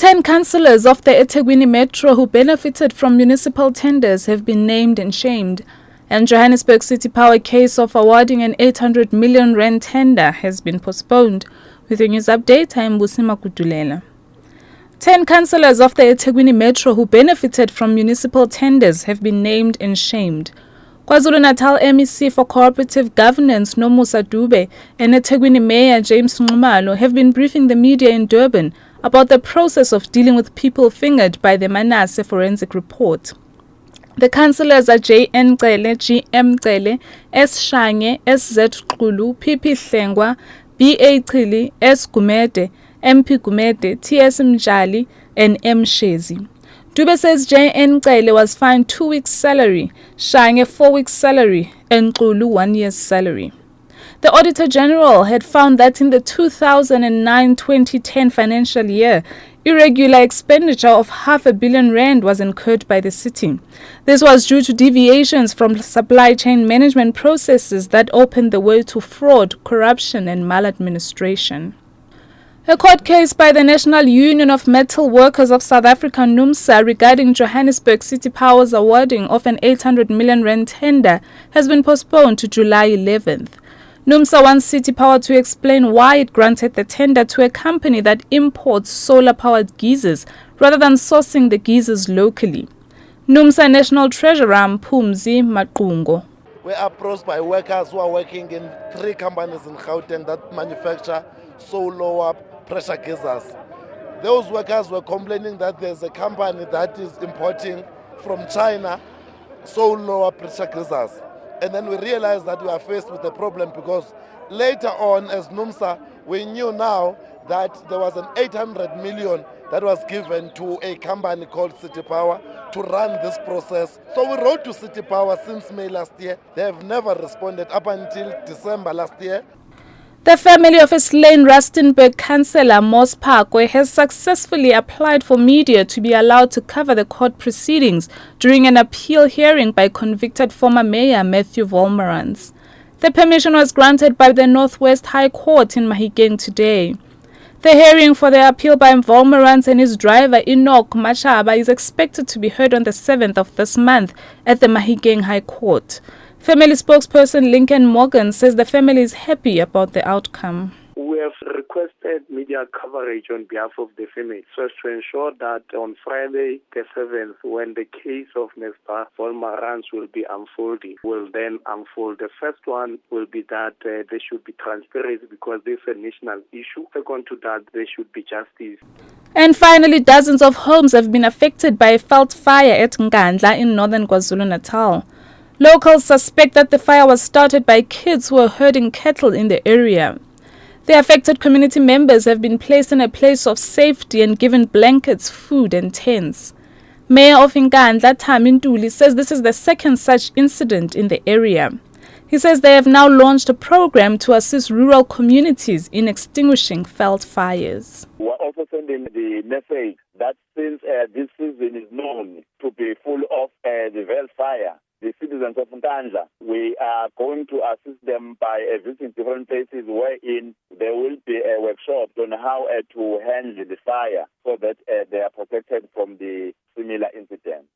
10 councillors of the eThekwini Metro who benefited from municipal tenders have been named and shamed. And Johannesburg City Power case of awarding an 800 million rand tender has been postponed. With a news update, I am Busima Kutulela. 10 councillors of the eThekwini Metro who benefited from municipal tenders have been named and shamed. KwaZulu-Natal MEC for Cooperative Governance Nomusa Dube and eThekwini Mayor James Nxumalo have been briefing the media in Durban about the process of dealing with people fingered by the Manase forensic report. The councillors are J.N. Cele, G.M. Cele, S. Shange, S.Z. Xulu, P.P. Hlengwa, B.A. Chili, S. Gumede, M.P. Gumede, T.S. Mjali, and M. Shezi. Dube says J.N. Cele was fined 2 weeks' salary, Shange 4 weeks' salary, and Xulu 1 year's salary. The Auditor General had found that in the 2009-2010 financial year, irregular expenditure of R500 million was incurred by the city. This was due to deviations from supply chain management processes that opened the way to fraud, corruption, and maladministration. A court case by the National Union of Metal Workers of South Africa, NUMSA, regarding Johannesburg City Power's awarding of an 800 million rand tender has been postponed to July 11th. NUMSA wants City Power to explain why it granted the tender to a company that imports solar-powered geysers rather than sourcing the geysers locally. NUMSA National Treasurer Mpumzi Maqungo. We are approached by workers who are working in 3 companies in Gauteng that manufacture solar pressure geysers. Those workers were complaining that there's a company that is importing from China solar pressure geysers. And then we realized that we are faced with a problem because later on, as NUMSA, we knew now that there was an 800 million that was given to a company called City Power to run this process. So we wrote to City Power since May last year. They have never responded up until December last year. The family of a slain Rustenburg councillor Mos Phakwe has successfully applied for media to be allowed to cover the court proceedings during an appeal hearing by convicted former mayor Matthew Wolmarans. The permission was granted by the Northwest High Court in Mahikeng today. The hearing for the appeal by Wolmarans and his driver Enoch Machaba is expected to be heard on the 7th of this month at the Mahikeng High Court. Family spokesperson Lincoln Morgan says the family is happy about the outcome. We have requested media coverage on behalf of the family so as to ensure that on Friday the 7th, when the case of Mr. Wolmarans will be unfolding, will then unfold. The first one will be that there should be transparency because this is a national issue. Second to that, there should be justice. And finally, dozens of homes have been affected by a fault fire at Nkandla in northern KwaZulu-Natal. Locals suspect that the fire was started by kids who were herding cattle in the area. The affected community members have been placed in a place of safety and given blankets, food and tents. Mayor of Nkandla, Ntuli, says this is the second such incident in the area. He says they have now launched a program to assist rural communities in extinguishing failed fires. We are also sending the message that since this season is known to be full of the veiled fire, the citizens of Nkandla, we are going to assist them by visiting different places wherein there will be a workshop on how to handle the fire so that they are protected from the similar incident.